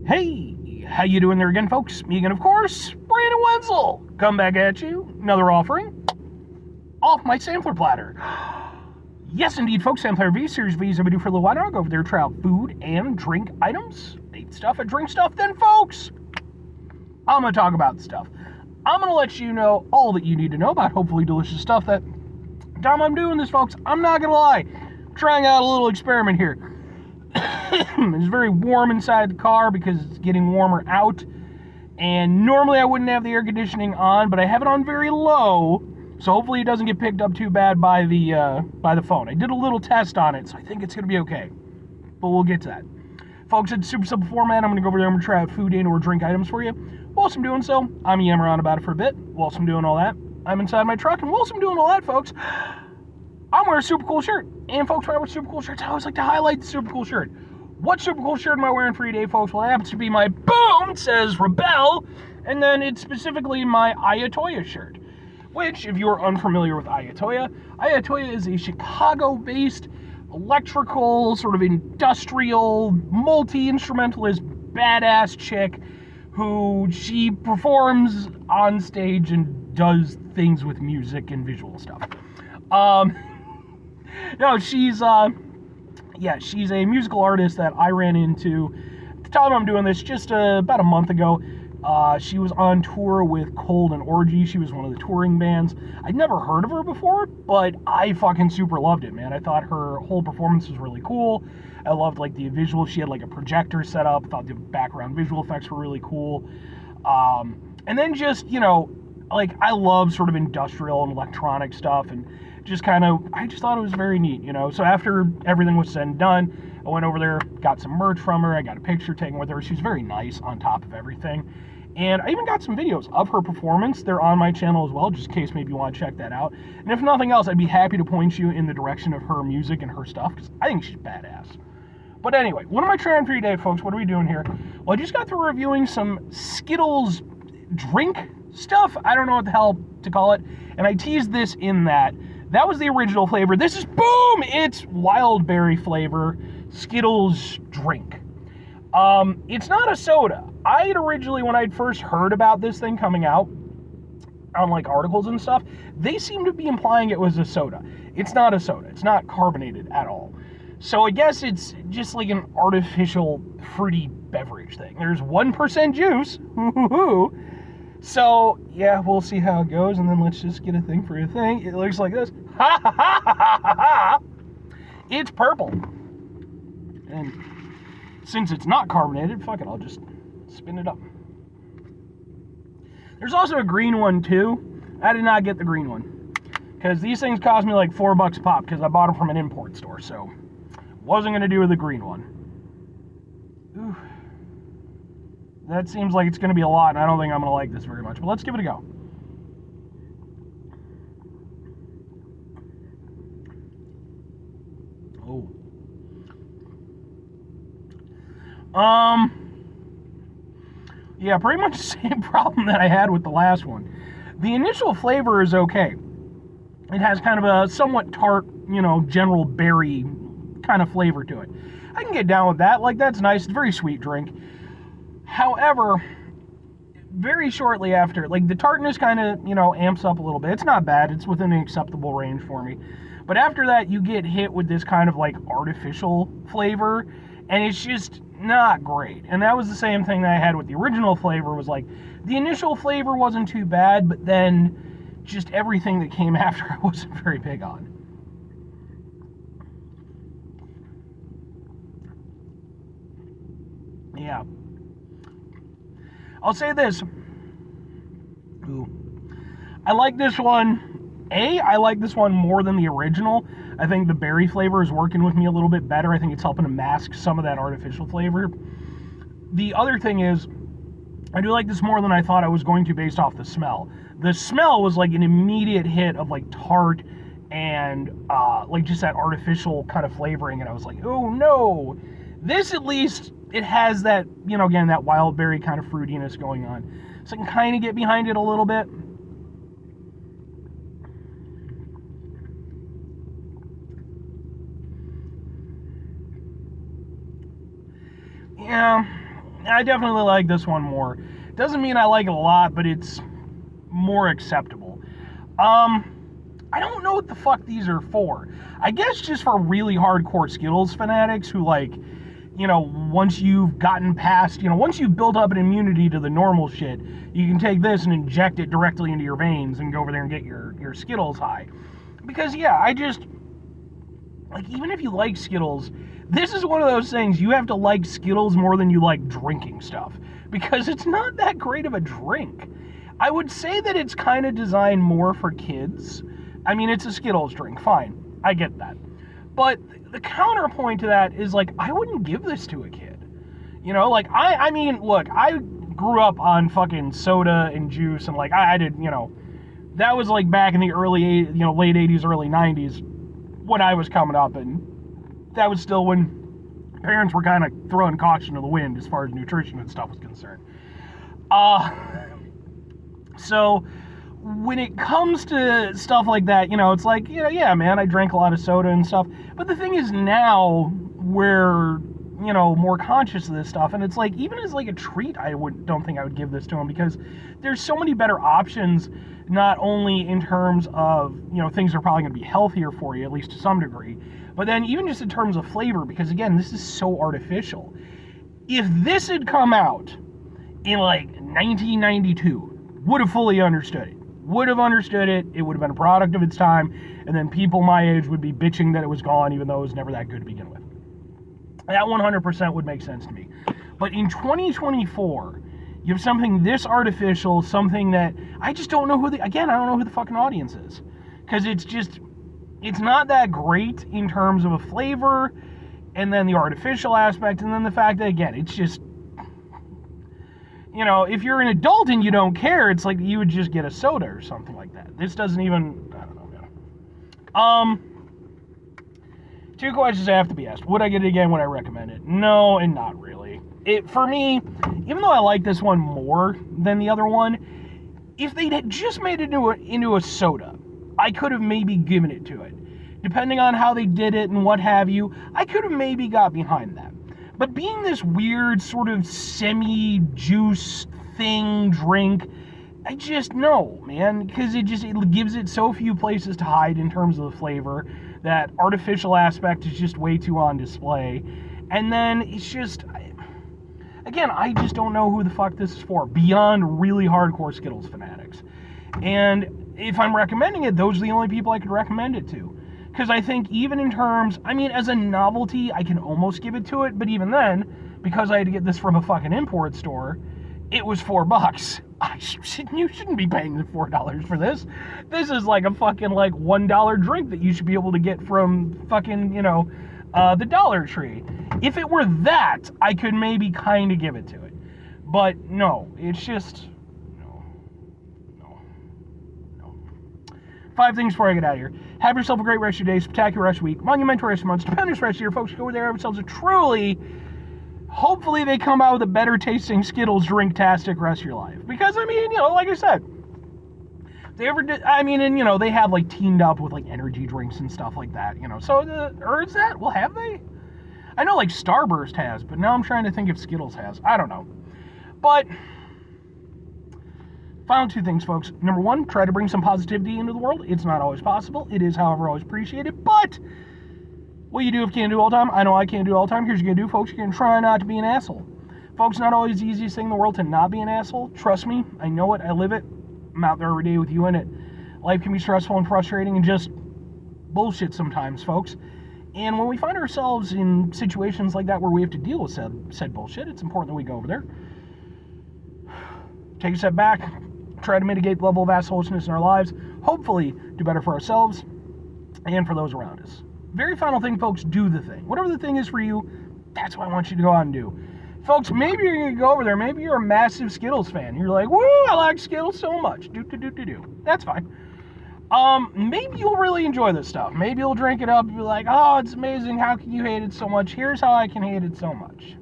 Hey, how you doing there again, folks? Me again, of course, Brandon Wenzel. Come back at you, another offering off my sampler platter. Yes, indeed, folks, Sampler V, Series V's I've been doing for a little while now. I'll go over there, try out food and drink items. Eat stuff and drink stuff, then, folks, I'm going to talk about stuff. I'm going to let you know all that you need to know about hopefully delicious stuff that time I'm doing this, folks. I'm not going to lie. I'm trying out a little experiment here. It's very warm inside the car because it's getting warmer out. And normally I wouldn't have the air conditioning on, but I have it on very low, so hopefully it doesn't get picked up too bad by the phone. I did a little test on it, so I think it's going to be okay. But we'll get to that. Folks, it's super simple format. I'm going to go over there and try out food and or drink items for you. Whilst I'm doing so, I'm yammering on about it for a bit. Whilst I'm doing all that, I'm inside my truck, and whilst I'm doing all that, folks, I'm wearing a super cool shirt. And folks, when I wear super cool shirts, I always like to highlight the super cool shirt. What super cool shirt am I wearing for you today, folks? Well, it happens to be my Boom Says Rebel, and then it's specifically my Ayatoya shirt, which, if you're unfamiliar with Ayatoya is a Chicago-based electrical, sort of industrial, multi-instrumentalist, badass chick who she performs on stage and does things with music and visual stuff. No, she's a musical artist that I ran into at the time I'm doing this just about a month ago. She was on tour with Cold and Orgy. She was one of the touring bands. I'd never heard of her before, but I fucking super loved it, man. I thought her whole performance was really cool. I loved, like, the visual. She had, like, a projector set up. I thought the background visual effects were really cool. And then just, like, I love sort of industrial and electronic stuff, and I just thought it was very neat, So after everything was said and done, I went over there, got some merch from her, I got a picture taken with her. She was very nice on top of everything. And I even got some videos of her performance. They're on my channel as well, just in case maybe you want to check that out. And if nothing else, I'd be happy to point you in the direction of her music and her stuff, because I think she's badass. But anyway, what am I trying for you today, folks? What are we doing here? Well, I just got through reviewing some Skittles drink stuff. I don't know what the hell to call it. And I teased this in that was the original flavor. This is, boom, it's wild berry flavor Skittles drink. It's not a soda. I had originally, when I'd first heard about this thing coming out on like articles and stuff, they seemed to be implying it was a soda. It's not a soda. It's not carbonated at all. So I guess it's just like an artificial fruity beverage thing. There's 1% juice. So, yeah, we'll see how it goes, and then let's just get a thing for a thing. It looks like this. Ha ha ha ha ha ha! It's purple. And since it's not carbonated, fuck it, I'll just spin it up. There's also a green one, too. I did not get the green one, because these things cost me like $4 a pop, because I bought them from an import store, so wasn't going to do with the green one. Ooh. That seems like it's going to be a lot, and I don't think I'm going to like this very much. But let's give it a go. Oh. Yeah, pretty much the same problem that I had with the last one. The initial flavor is okay. It has kind of a somewhat tart, general berry kind of flavor to it. I can get down with that. Like, that's nice. It's a very sweet drink. However, very shortly after, like, the tartness kind of, amps up a little bit. It's not bad. It's within an acceptable range for me. But after that, you get hit with this kind of, like, artificial flavor, and it's just not great. And that was the same thing that I had with the original flavor, was, like, the initial flavor wasn't too bad, but then just everything that came after I wasn't very big on. Yeah. I'll say this. Ooh. I like this one. I like this one more than the original. I think the berry flavor is working with me a little bit better. I think it's helping to mask some of that artificial flavor. The other thing is, I do like this more than I thought I was going to based off the smell. The smell was like an immediate hit of like tart and like just that artificial kind of flavoring, and I was like, oh no. This, at least, it has that, again, that wild berry kind of fruitiness going on. So I can kind of get behind it a little bit. Yeah, I definitely like this one more. Doesn't mean I like it a lot, but it's more acceptable. I don't know what the fuck these are for. I guess just for really hardcore Skittles fanatics who like, once you've gotten past, once you've built up an immunity to the normal shit, you can take this and inject it directly into your veins and go over there and get your Skittles high. Because, yeah, I just, like, even if you like Skittles, this is one of those things, you have to like Skittles more than you like drinking stuff. Because it's not that great of a drink. I would say that it's kind of designed more for kids. I mean, it's a Skittles drink, fine. I get that. But the counterpoint to that is, like, I wouldn't give this to a kid. Like, I mean, look, I grew up on fucking soda and juice, and, like, I did, that was, like, back in the late 80s, early 90s, when I was coming up, and that was still when parents were kind of throwing caution to the wind as far as nutrition and stuff was concerned. So when it comes to stuff like that, it's like, yeah, man, I drank a lot of soda and stuff. But the thing is now we're, more conscious of this stuff. And it's like, even as like a treat, don't think I would give this to them because there's so many better options, not only in terms of, things that are probably going to be healthier for you, at least to some degree, but then even just in terms of flavor, because again, this is so artificial. If this had come out in like 1992, would have fully understood it. Would have understood it. It would have been a product of its time, and then people my age would be bitching that it was gone, even though it was never that good to begin with. That 100% would make sense to me. But in 2024, you have something this artificial, something that I just don't know I don't know who the fucking audience is. Because it's not that great in terms of a flavor, and then the artificial aspect, and then the fact that, again, it's just, if you're an adult and you don't care, it's like you would just get a soda or something like that. This doesn't even, I don't know, man. 2 questions have to be asked. Would I get it again? Would I recommend it? No, and not really. For me, even though I like this one more than the other one, if they had just made it into a soda, I could have maybe given it to it. Depending on how they did it and what have you, I could have maybe got behind that. But being this weird sort of semi-juice thing, drink, I just know, man, because it gives it so few places to hide in terms of the flavor. That artificial aspect is just way too on display. And then it's just, again, I just don't know who the fuck this is for, beyond really hardcore Skittles fanatics. And if I'm recommending it, those are the only people I could recommend it to. Because I think even in terms, I mean, as a novelty, I can almost give it to it, but even then, because I had to get this from a fucking import store, it was $4. You shouldn't be paying the $4 for this. This is like a fucking like $1 drink that you should be able to get from fucking, the Dollar Tree. If it were that, I could maybe kind of give it to it. But no, it's just, no. 5 things before I get out of here. Have yourself a great rest of your day, spectacular rest of your week, monumental rest of your month, stupendous rest of your folks. Go over there, have yourselves a truly, hopefully they come out with a better tasting Skittles drink-tastic rest of your life. Because, I mean, like I said, they ever did, I mean, and, they have, like, teamed up with, like, energy drinks and stuff like that, so, or is that, well, have they? I know, like, Starburst has, but now I'm trying to think if Skittles has. I don't know. But final 2 things, folks. Number 1, try to bring some positivity into the world. It's not always possible. It is, however, always appreciated. But what you do if you can't do all the time, I know I can't do all the time. Here's what you're going to do, folks. You're going to try not to be an asshole. Folks, not always the easiest thing in the world to not be an asshole. Trust me. I know it. I live it. I'm out there every day with you in it. Life can be stressful and frustrating and just bullshit sometimes, folks. And when we find ourselves in situations like that where we have to deal with said bullshit, it's important that we go over there, take a step back, try to mitigate the level of assholishness in our lives, hopefully do better for ourselves and for those around us. Very final thing, folks, do the thing. Whatever the thing is for you, that's what I want you to go out and do. Folks, maybe you're going to go over there, maybe you're a massive Skittles fan. You're like, woo, I like Skittles so much. Do. That's fine. Maybe you'll really enjoy this stuff. Maybe you'll drink it up and be like, oh, it's amazing. How can you hate it so much? Here's how I can hate it so much.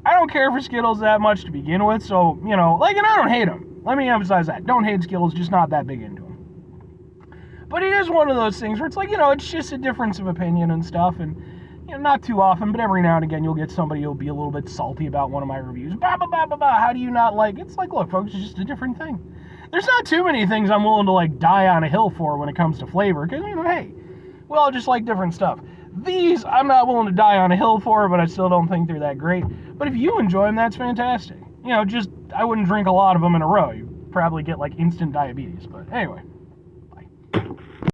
I don't care for Skittles that much to begin with, so, and I don't hate them. Let me emphasize that. Don't hate Skittles, just not that big into them. But it is one of those things where it's like, it's just a difference of opinion and stuff, and, not too often, but every now and again you'll get somebody who'll be a little bit salty about one of my reviews. Bah, bah, bah, bah, bah. How do you not like? It's like, look, folks, it's just a different thing. There's not too many things I'm willing to like die on a hill for when it comes to flavor, because hey, we all just like different stuff. These I'm not willing to die on a hill for, but I still don't think they're that great. But if you enjoy them, that's fantastic. Just I wouldn't drink a lot of them in a row. You probably get like instant diabetes. But anyway.